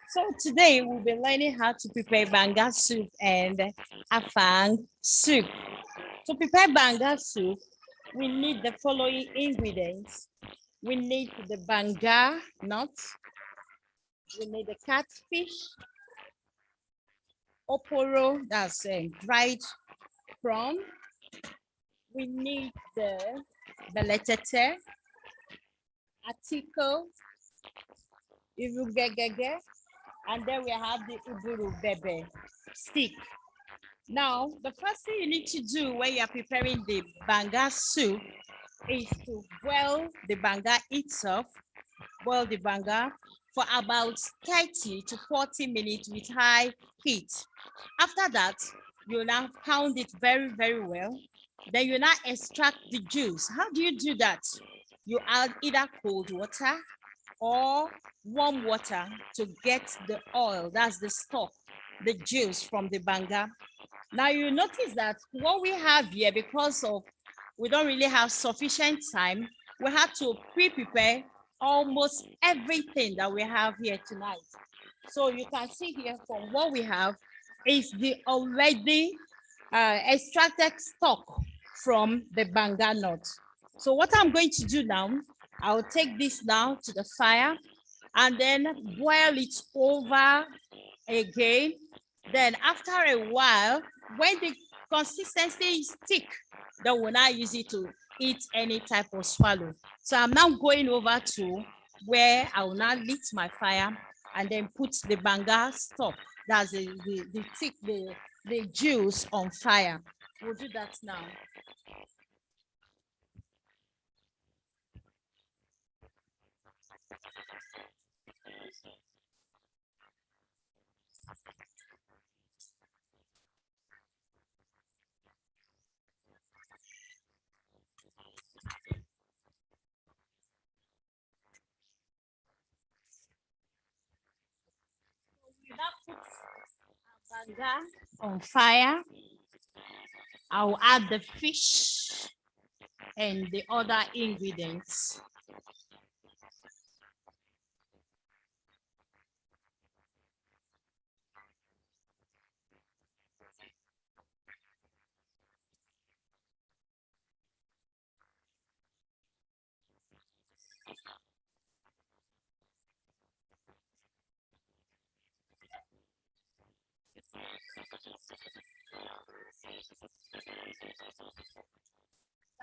So today we'll be learning how to prepare banga soup and afang soup. To prepare banga soup, we need the following ingredients. We need the banga nuts, we need the catfish, oporo, that's a dried prawn. We need the beletete, atiko, irugegege, and then we have the uburu bebe stick. Now, the first thing you need to do when you are preparing the banga soup is to boil the banga itself, boil the banga for about 30 to 40 minutes with high heat. After that, you now pound it very, very well. Then you now extract the juice. How do you do that? You add either cold water or warm water to get the oil, that's the stock, the juice from the banga. Now you notice that what we have here, because of we don't really have sufficient time, we have to pre-prepare almost everything that we have here tonight. So you can see here from what we have is the already extracted stock from the banga nut. So what I'm going to do now, I'll take this now to the fire and then boil it over again. Then after a while, when the consistency is thick, then we'll now use it to eat any type of swallow. So I'm now going over to where I will now lit my fire and then put the banga stock, that's the thick, the juice on fire. We'll do that now. That puts banga on fire. I'll add the fish and the other ingredients.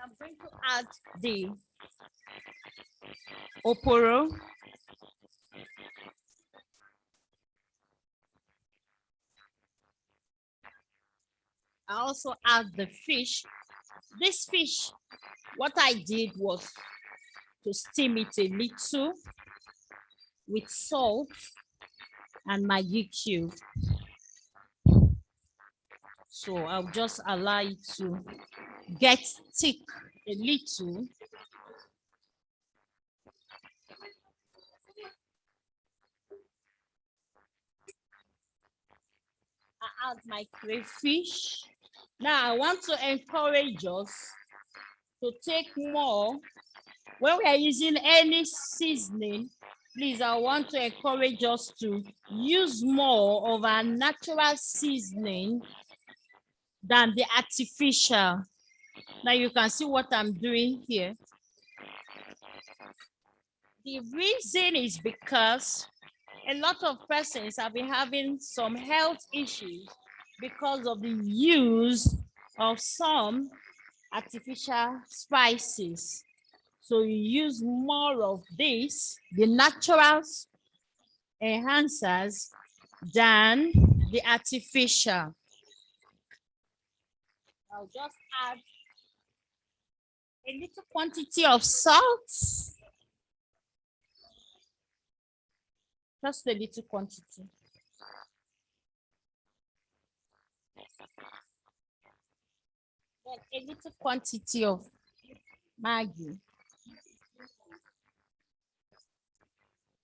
I'm going to add the oporo. I also add the fish. This fish, what I did was to steam it a little with salt and Maggi cube. So I'll just allow it to get thick a little. I add my crayfish. Now I want to encourage us to take more. When we are using any seasoning, please, I want to encourage us to use more of our natural seasoning than the artificial. Now you can see what I'm doing here. The reason is because a lot of persons have been having some health issues because of the use of some artificial spices. So you use more of this, the natural enhancers, than the artificial. I'll just add a little quantity of salt. Just a little quantity. Then a little quantity of Maggi.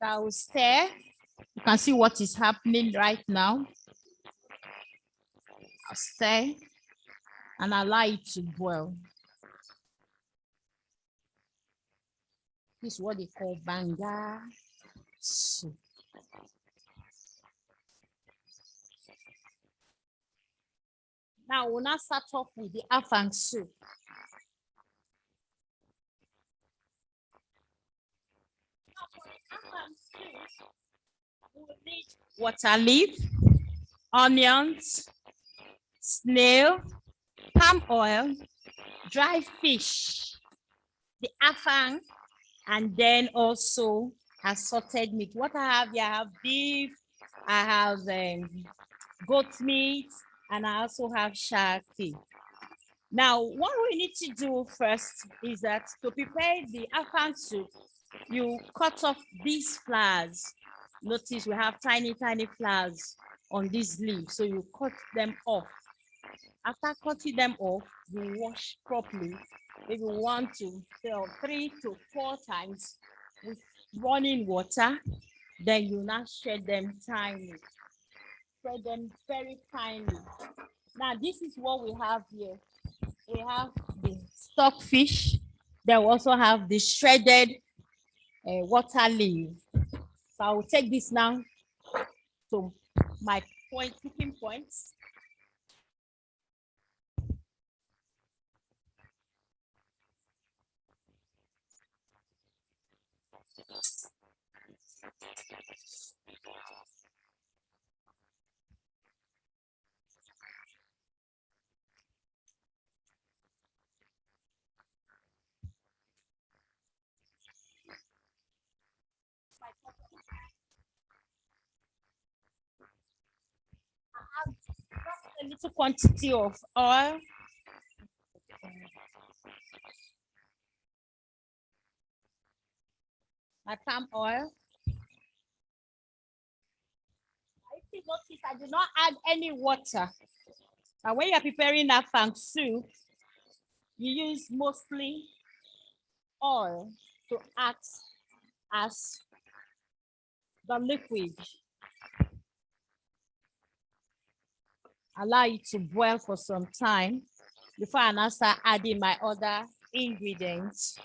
I will stir. You can see what is happening right now. I'll stir and allow it to boil. This is what they call banga soup. Now we'll now start off with the afang soup. Now for the afang soup, we will need water leaf, onions, snail, palm oil, dry fish, the afang, and then also assorted meat. What I have here, I have beef, I have goat meat, and I also have shaki. Now, what we need to do first is that to prepare the afang soup, you cut off these flowers. Notice we have tiny, tiny flowers on these leaves, so you cut them off. After cutting them off, you wash properly. If you want to, 3 to 4 times with running water, then you now shred them tiny. Shred them very tiny. Now, this is what we have here. We have the stockfish. Then we also have the shredded water leaf. So I will take this now to my cooking points. A little quantity of oil. My palm oil. If you notice, I do not add any water. And when you're preparing afang soup, you use mostly oil to act as the liquid. Allow it to boil for some time before I now start adding my other ingredients.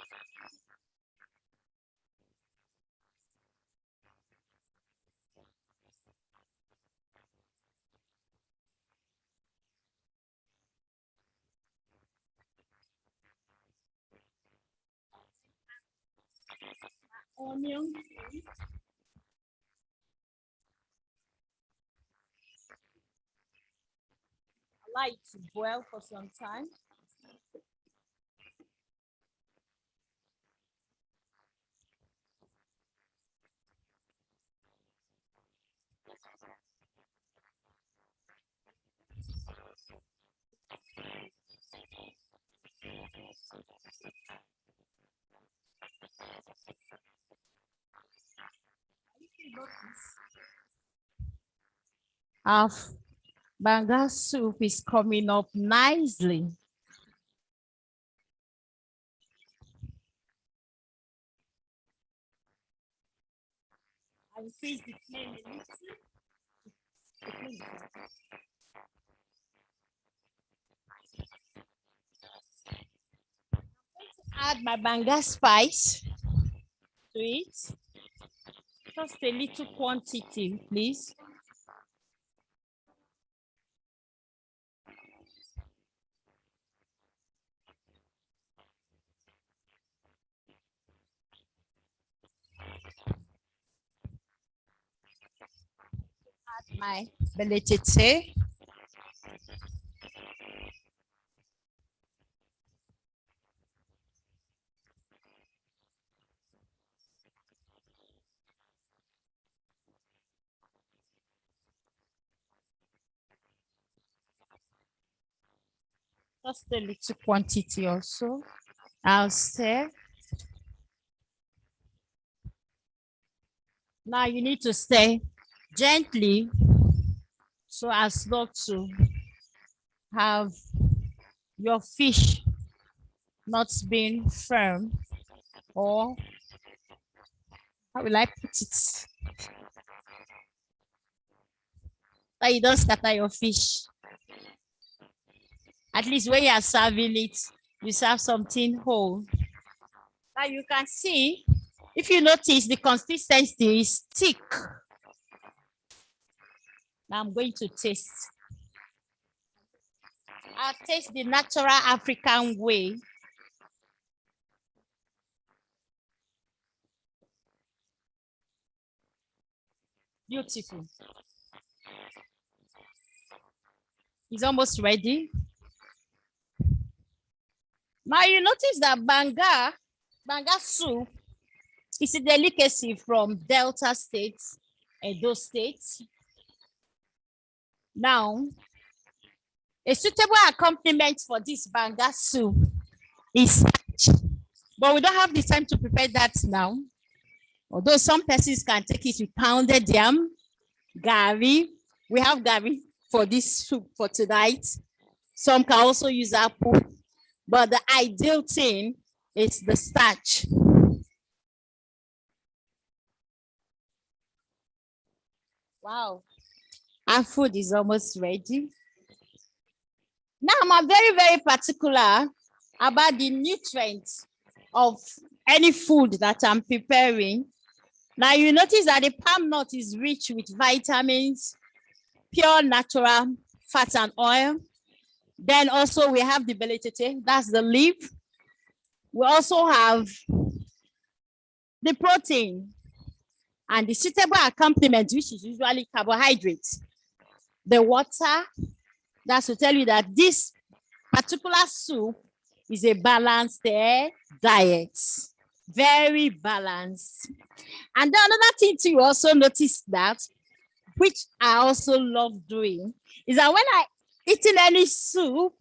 Onion. Allow it to boil for some time. Our banga soup is coming up nicely. I increase the flame a little. Add my banga spice to it. Just a little quantity, please. Add my beletete. Just a little quantity also. I'll stir. Now you need to stir gently so as not to have your fish not being firm, or how will I put it? That you don't scatter your fish. At least when you are serving it, you serve something whole. Now you can see, if you notice, the consistency is thick. Now I'm going to taste. taste the natural African way. Beautiful. It's almost ready. Now you notice that banga soup is a delicacy from Delta states and those states. Now, a suitable accompaniment for this banga soup is starch, but we don't have the time to prepare that now. Although some persons can take it with pounded yam, gari. We have gari for this soup for tonight. Some can also use apple, but the ideal thing is the starch. Wow, our food is almost ready. Now I'm very, very particular about the nutrients of any food that I'm preparing. Now you notice that the palm nut is rich with vitamins, pure natural fat and oil. Then also we have the belletete, that's the leaf. We also have the protein and the suitable accompaniment, which is usually carbohydrates. The water, that's to tell you that this particular soup is a balanced diet. Very balanced. And then another thing to also notice that, which I also love doing, is that when I eating any soup,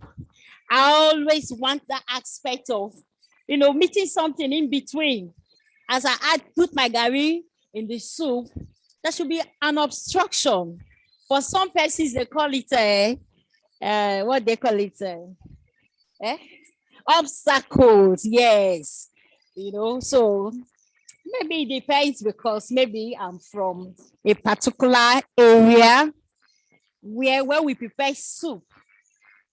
I always want that aspect of, meeting something in between. As I put my gari in the soup, that should be an obstruction. For some persons, they call it what they call it, obstacles. Yes, so maybe it depends because maybe I'm from a particular area where when we prepare soup,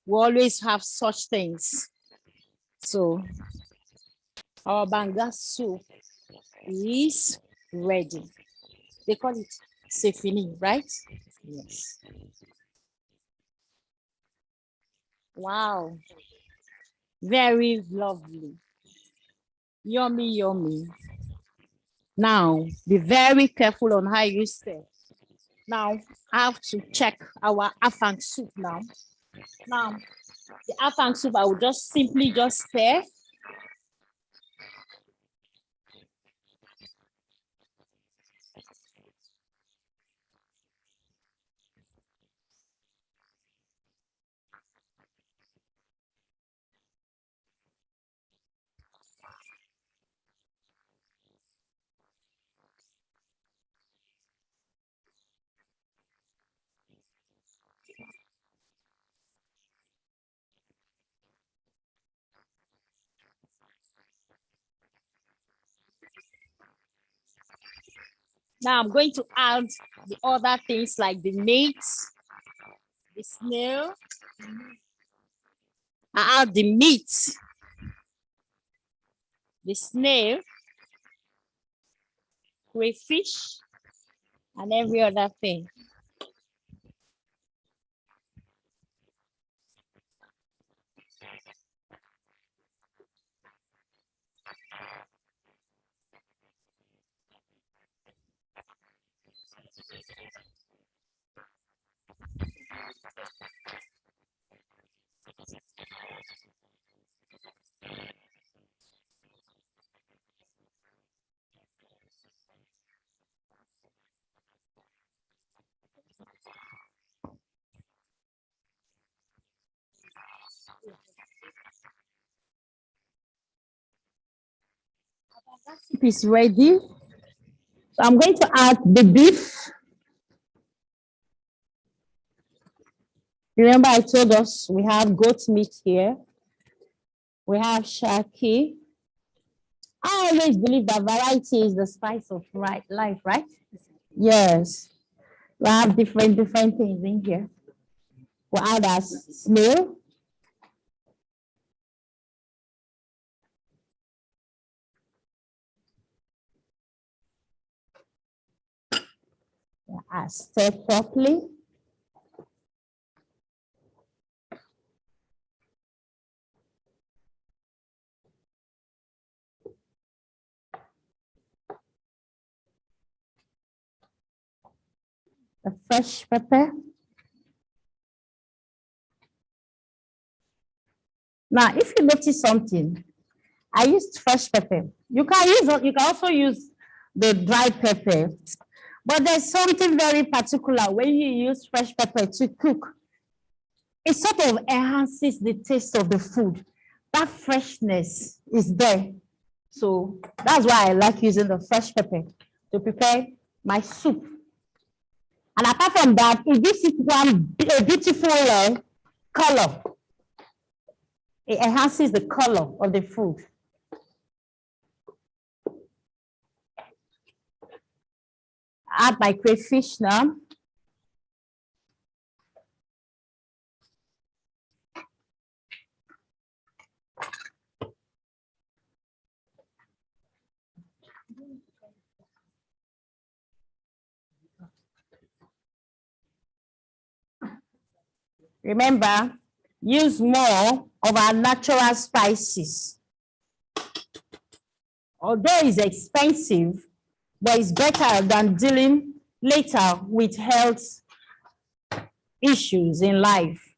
we always have such things. So our banga soup is ready. They call it sefini, right? Yes. Wow. Very lovely. Yummy, yummy. Now, be very careful on how you stir. Now, I have to check our afang soup now. Now, the afang soup, I will just simply stir. Now I'm going to add the other things like the meat, the snail. I add the meat, the snail, crayfish, and every other thing. Soup is ready. So I'm going to add the beef. Remember, I told us we have goat meat here. We have shaki. I always believe that variety is the spice of life, right? Yes. We have different things in here. We add as snail. Stir properly. the fresh pepper. Now, if you notice something, I used fresh pepper. You can also use the dry pepper, but there's something very particular when you use fresh pepper to cook. It sort of enhances the taste of the food. That freshness is there. So that's why I like using the fresh pepper to prepare my soup. And apart from that, it gives it a beautiful color. It enhances the color of the food. Add my crayfish now. Remember, use more of our natural spices. Although it's expensive, but it's better than dealing later with health issues in life.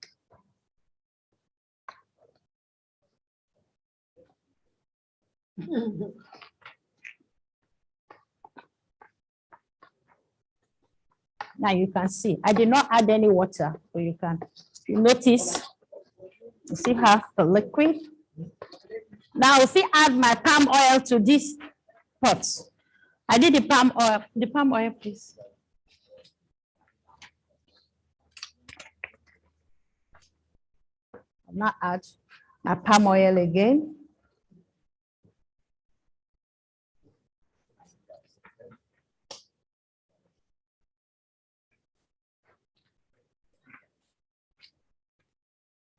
Now you can see, I did not add any water, so you can, if you notice, you see half the liquid. Now I'll see add my palm oil to this pot. I did the palm oil, please. I'll now add my palm oil again.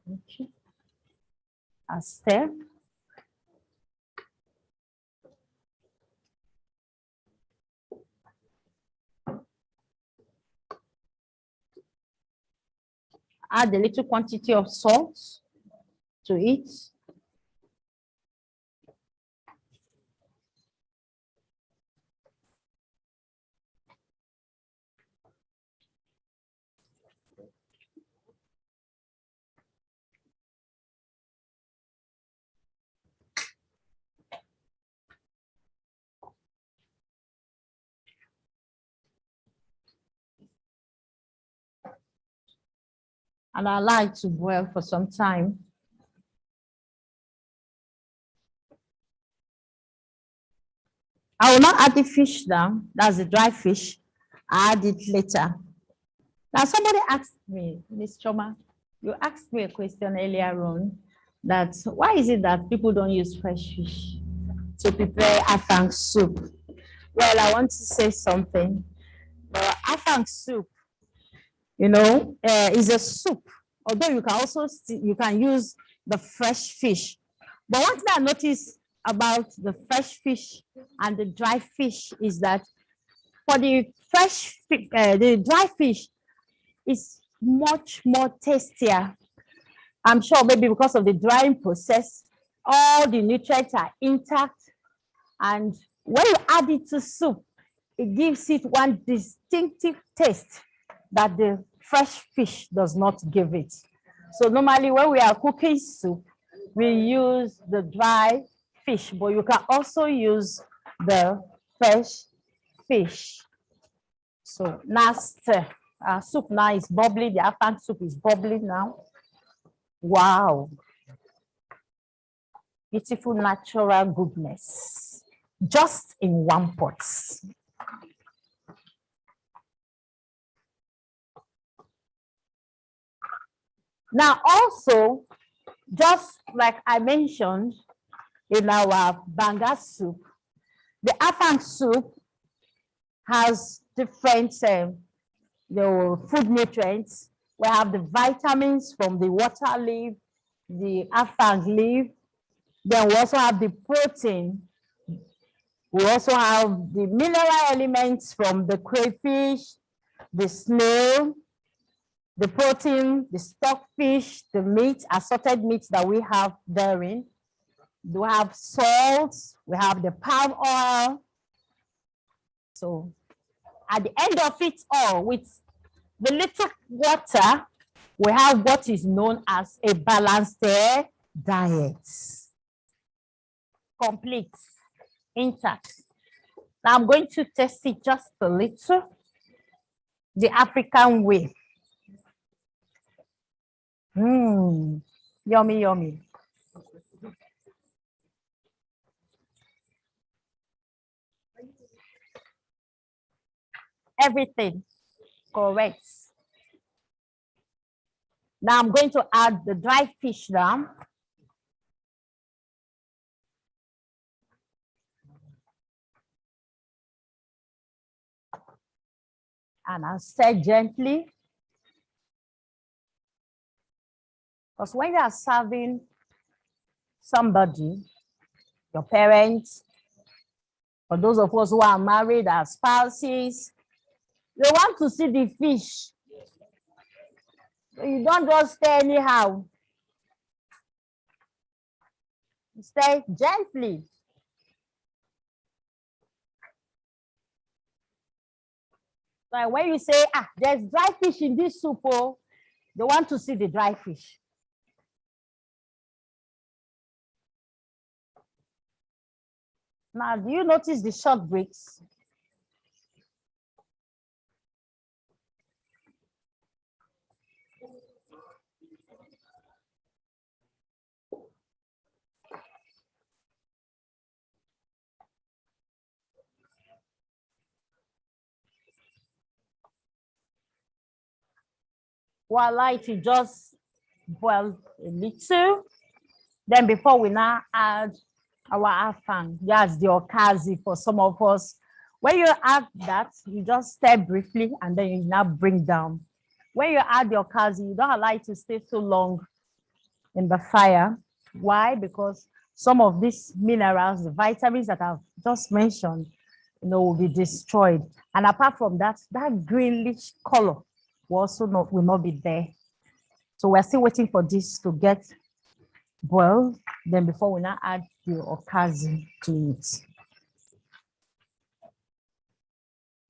Okay. I'll stir. Add a little quantity of salt to it. And I like to boil for some time. I will not add the fish now. That's the dry fish. I add it later. Now somebody asked me, Ms. Choma, you asked me a question earlier on that why is it that people don't use fresh fish to prepare afang soup? Well, I want to say something. Afang soup, you know, is a soup. Although you can also use the fresh fish. But one thing I noticed about the fresh fish and the dry fish is that for the the dry fish is much more tastier. I'm sure maybe because of the drying process, all the nutrients are intact. And when you add it to soup, it gives it one distinctive taste that the fresh fish does not give it. So normally when we are cooking soup, we use the dry fish, but you can also use the fresh fish. So now our soup now is bubbling. The afang soup is bubbling now. Wow. Beautiful natural goodness. Just in one pot. Now also, just like I mentioned in our banga soup, the afang soup has different food nutrients. We have the vitamins from the water leaf, the afang leaf. Then we also have the protein. We also have the mineral elements from the crayfish, the snail, the protein, the stockfish, the meat, assorted meats that we have therein. We have salt, we have the palm oil. So at the end of it all, with the little water, we have what is known as a balanced diet. Complete, intact. Now I'm going to test it just a little. The African way. Yummy, yummy. Everything correct. Now I'm going to add the dry fish now. And I'll stir gently. Because when you are serving somebody, your parents, for those of us who are married, our spouses, they want to see the fish. So you don't just stir anyhow. Stir gently. So when you say, there's dry fish in this soup, oh, they want to see the dry fish. Now, do you notice the short breaks? Voila, it will just boil a little. Then before we now add our afang, that's the okazi for some of us. When you add that, you just stir briefly and then you now bring down. When you add your okazi, you don't allow it to stay so long in the fire. Why? Because some of these minerals, the vitamins that I've just mentioned, will be destroyed. And apart from that, that greenish color will not be there. So we're still waiting for this to get boiled. Then before we now add the okazi to it.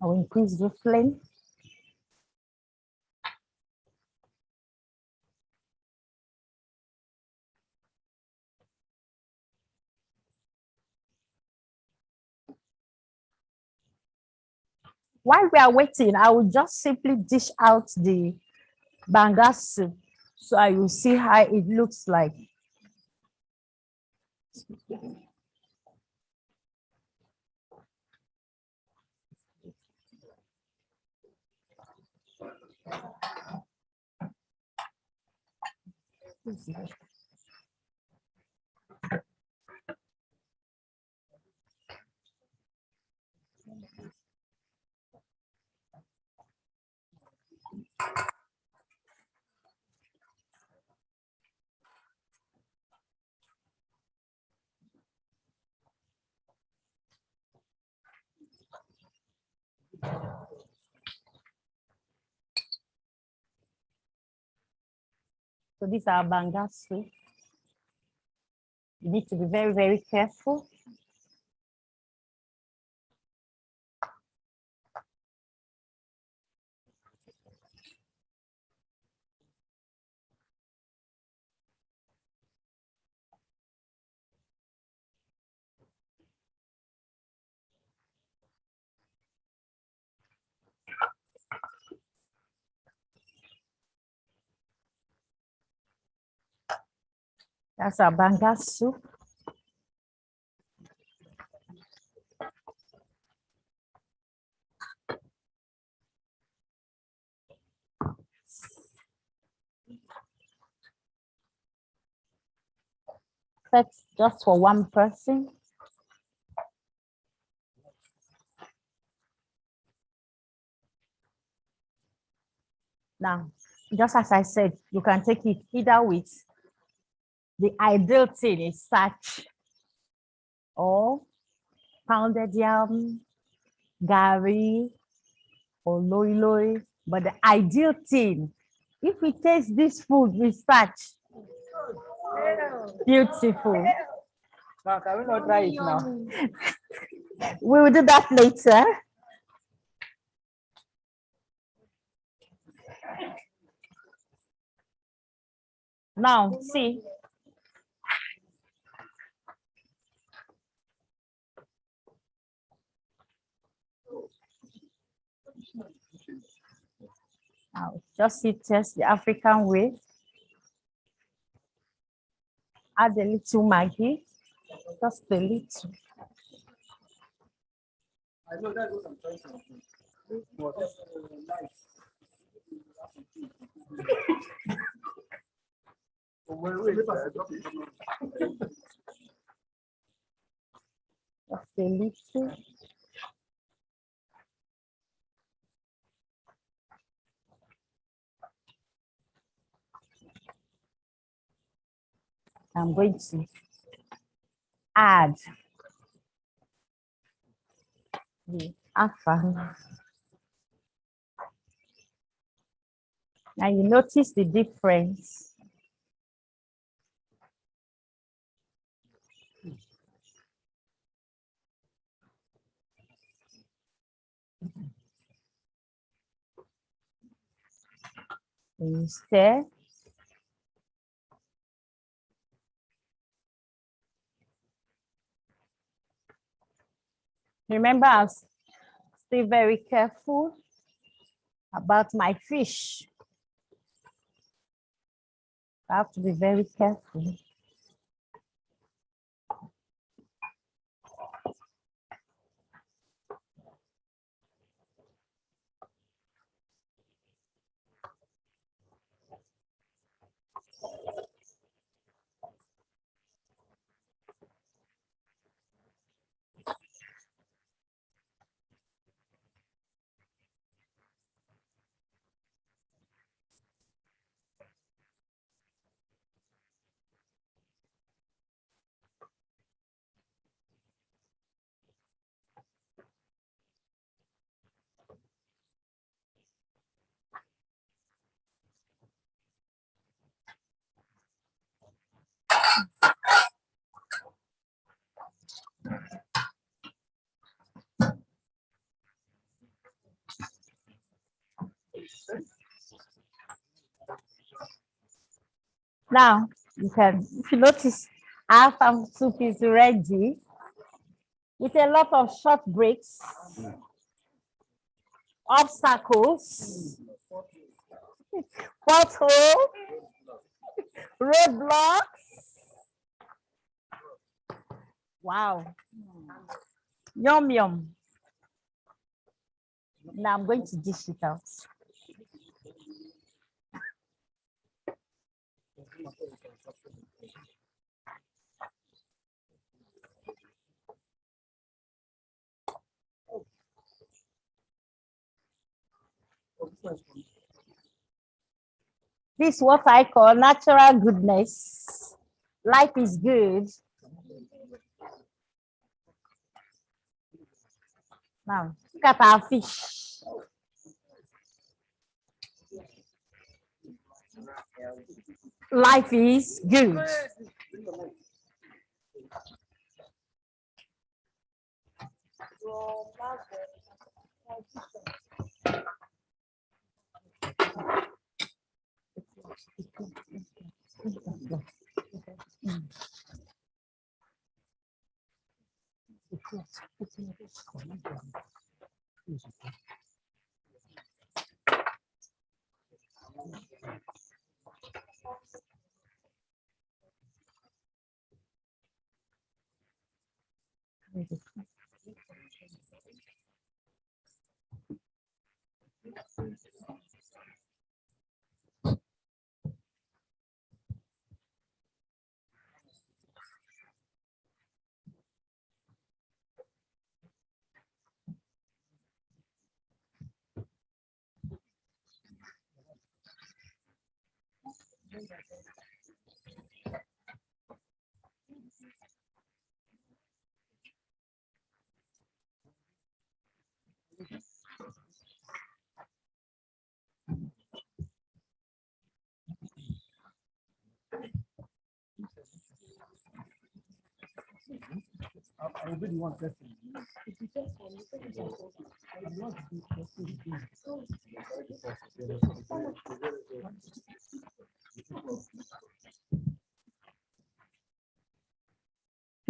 I will increase the flame. While we are waiting, I will just simply dish out the banga soup so I will see how it looks like. So these are banga soup. You need to be very, very careful. That's our banga soup. That's just for one person. Now, just as I said, you can take it either with the ideal thing is starch or pounded yam, gari, or loi loi. But the ideal thing, if we taste this food with starch, beautiful. Now, can we not try it now? We will do that later. Now, see. Now, just see, test the African way. Add a little Maggi, just a little. I know that's what I'm trying to Just a little. I'm going to add the afang. Now you notice the difference. Instead, remember, I'll stay very careful about my fish. I have to be very careful. Now, you can, if you notice, our farm soup is ready with a lot of short breaks, obstacles, pothole, roadblocks. Wow. Yum, yum. Now I'm going to dish it out. This is what I call natural goodness. Life is good. Now, look at our fish. Life is good. I will be the one testing.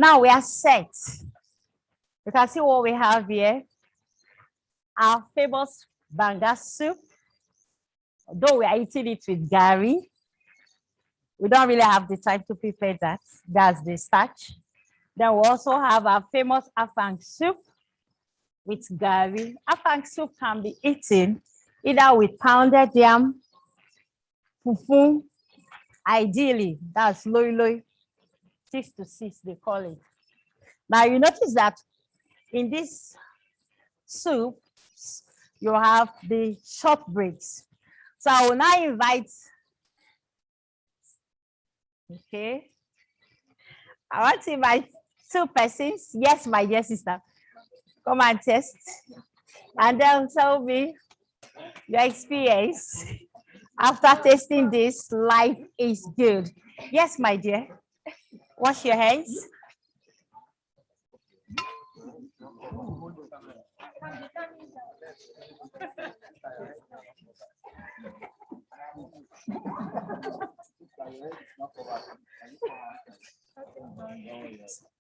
Now we are set. You can see what we have here. Our famous banga soup. Though we are eating it with gari, we don't really have the time to prepare that. That's the starch. Then we also have our famous afang soup with gari. Afang soup can be eaten either with pounded yam, fufu, ideally, that's loi loi, 6 to 6, they call it. Now you notice that in this soup, you have the short breaks. So I will now invite, okay, I want to invite 2 persons. Yes, my dear sister, come and test. And then tell me your experience. After tasting this, life is good. Yes, my dear. Wash your hands.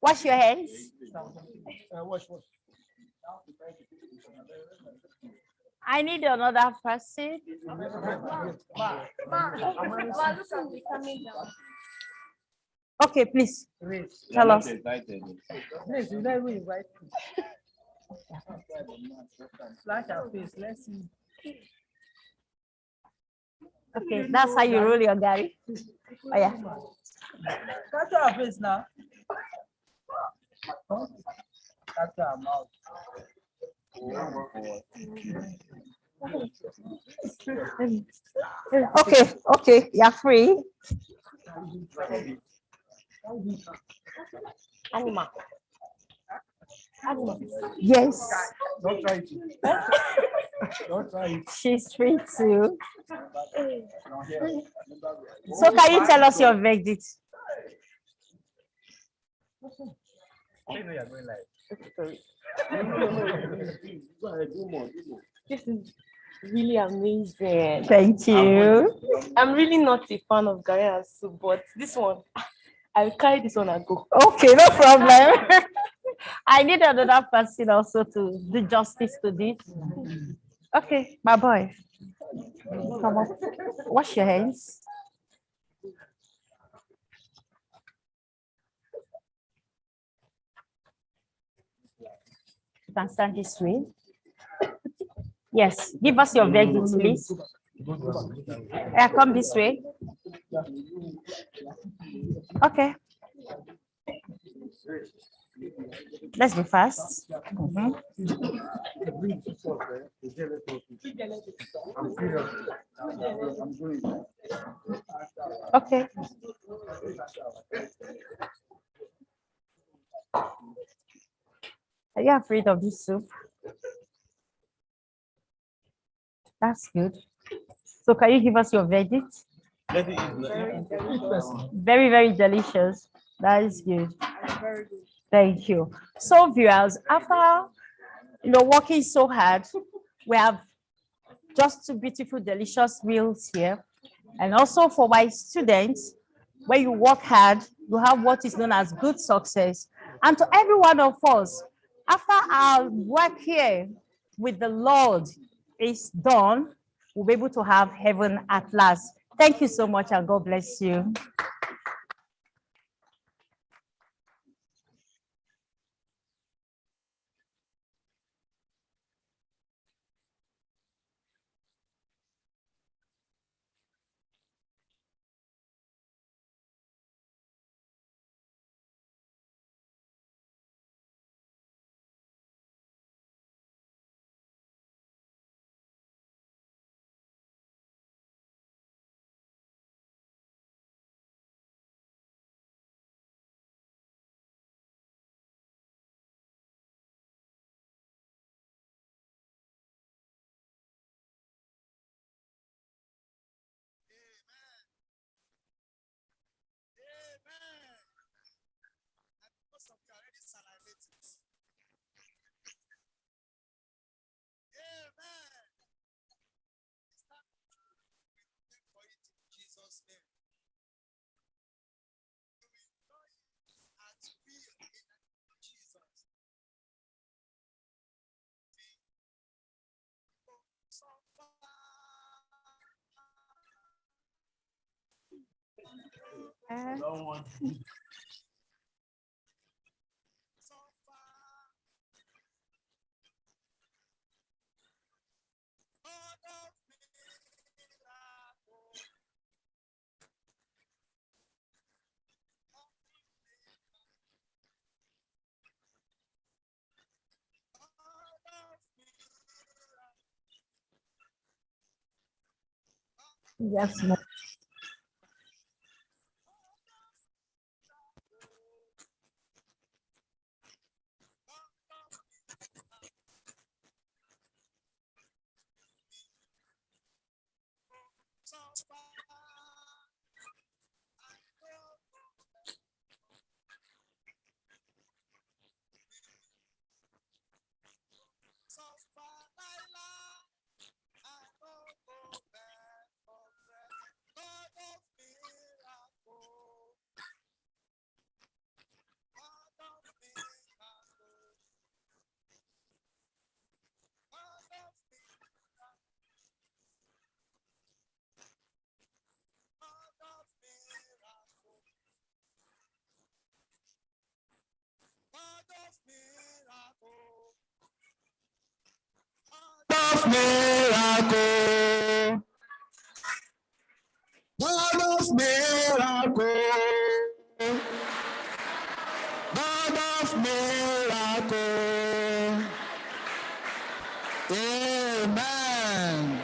Wash your hands. I need another person. Okay, please tell us. Please, you never invite me. Flash our face, let's see. Okay, that's how you roll your gari. Oh yeah. Catch our face now. Catch our mouth. Okay, you're free. Animal. Yes, Don't try it. Don't try it. she's free too. So can you tell us your verdict? I know you're going live. This is really amazing. Thank you. I'm really not a fan of gari and soup, but this one, I'll carry this one and go. Okay, no problem. I need another person also to do justice to this. Okay, my boy. Come on. Wash your hands. You can stand this way. Yes, give us your verdict, please. Yeah, come this way. Okay. Let's be fast. Mhm. I'm serious. I'm doing. Okay. Are you afraid of this soup? That's good. So can you give us your verdict? Very, very delicious. That is good. Thank you. So viewers, after working so hard, we have just 2 beautiful, delicious meals here. And also for my students, when you work hard, you have what is known as good success. And to every one of us, after our work here with the Lord is done, we'll be able to have heaven at last. Thank you so much and God bless you. Don't want. Yes, ma'am. Of miracle, God of miracle, God of miracle. Amen.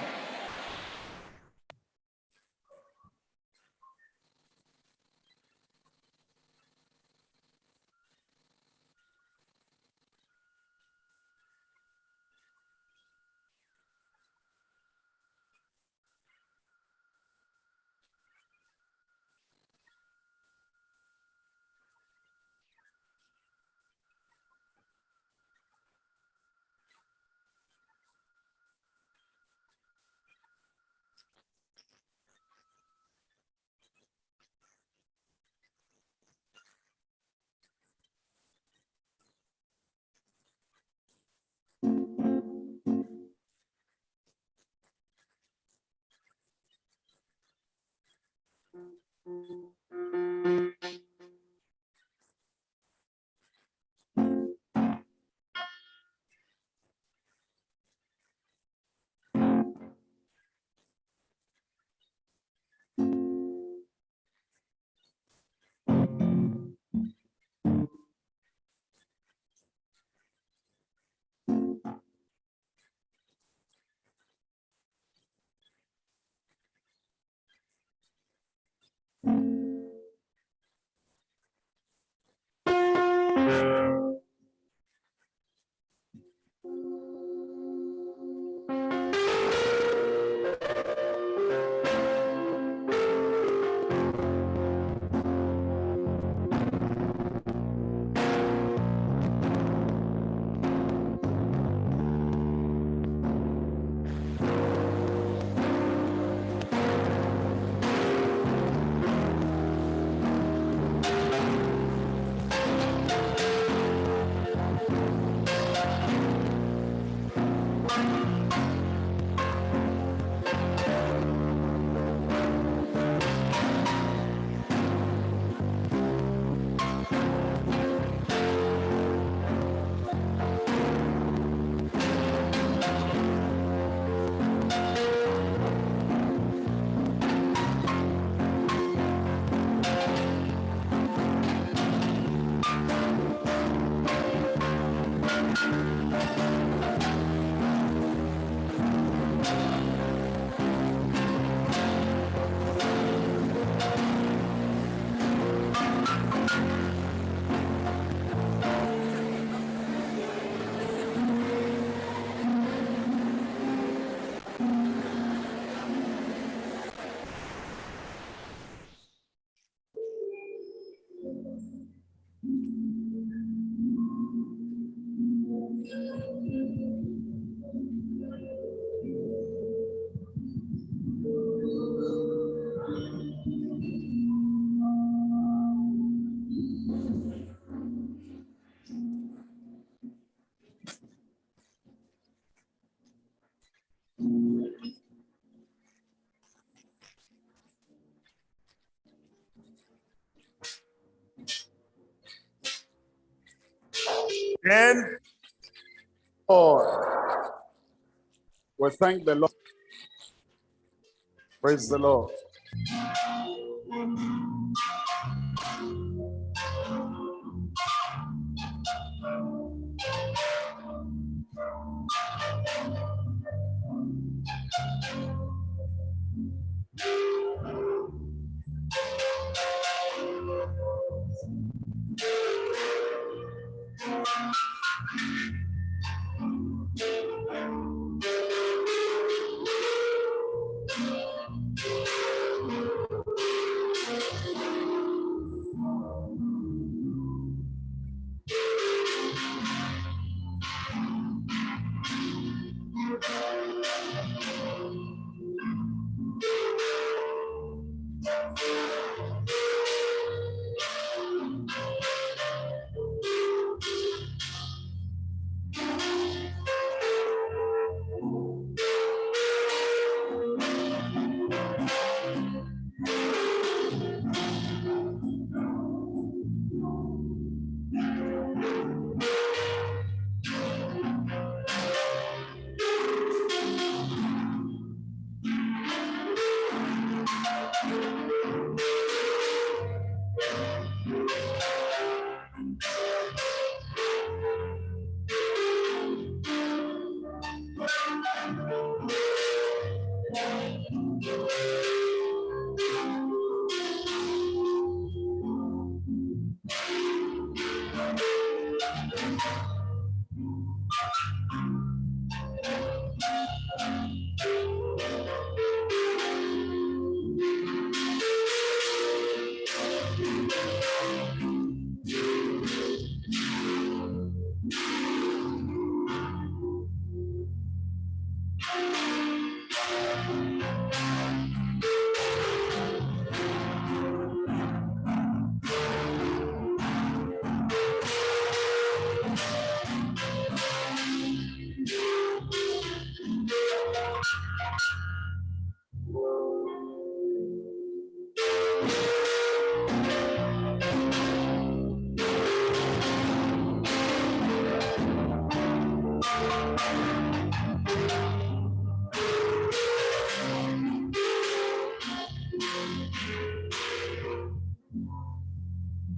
And Lord, we thank the Lord. Praise the Lord.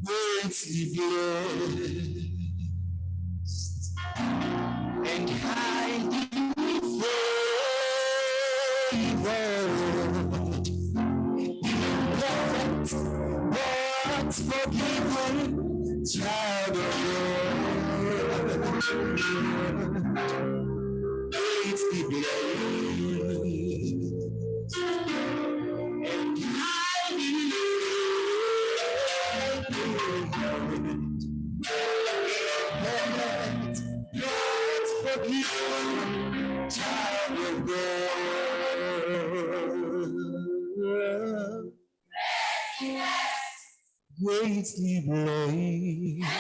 Greatly blessed and highly favored, perfect but forgiven child of God. Greatly blessed and highly favored, but forgiven child of God. Greatly blessed.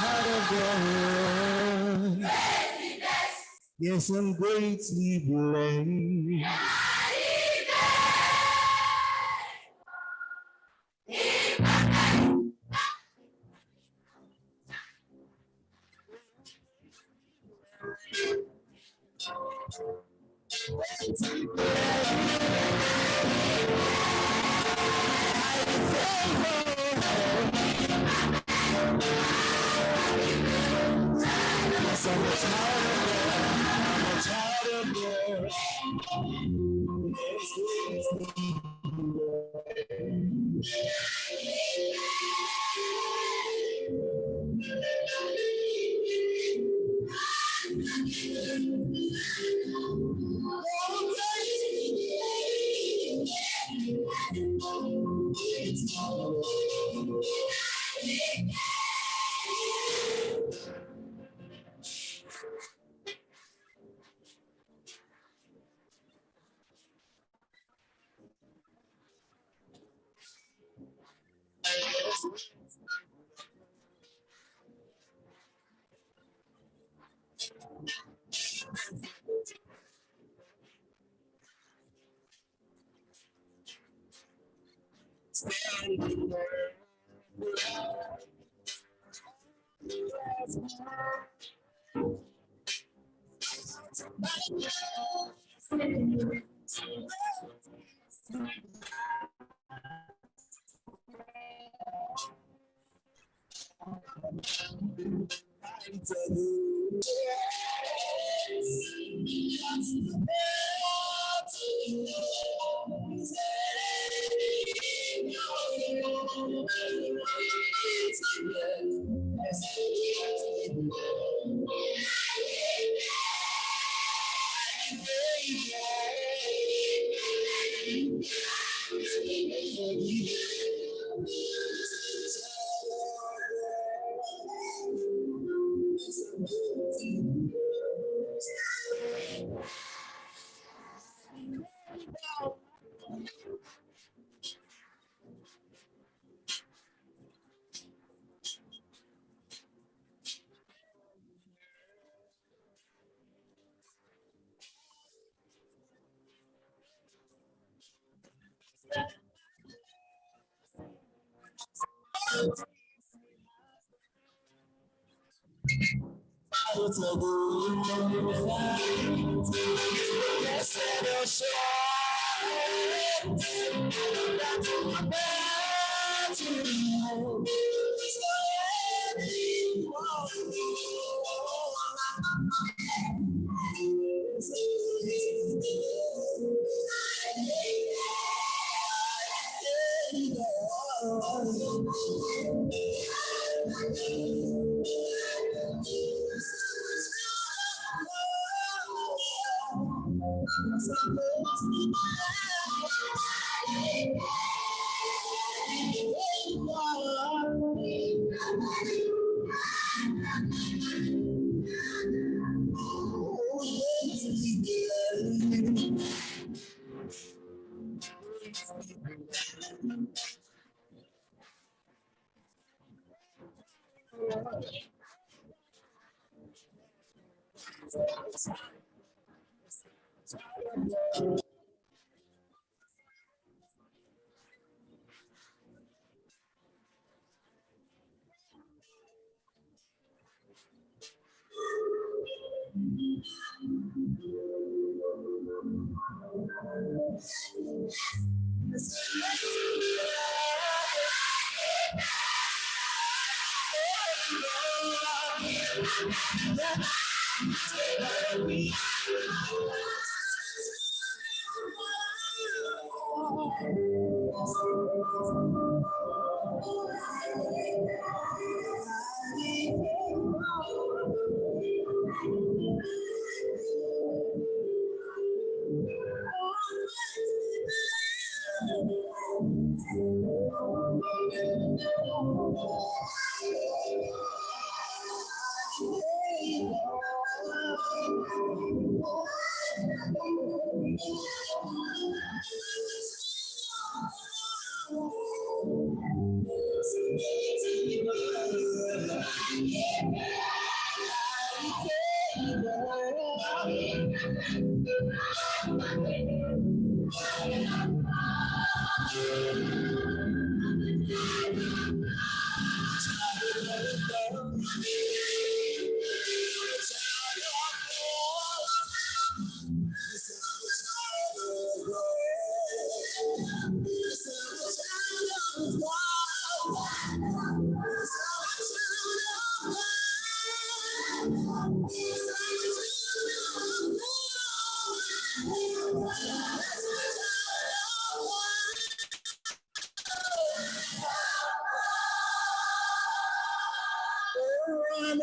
Child of God. Yes, I'm greatly blessed. Yes, I'm a child of God. I'm a child of God.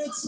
It's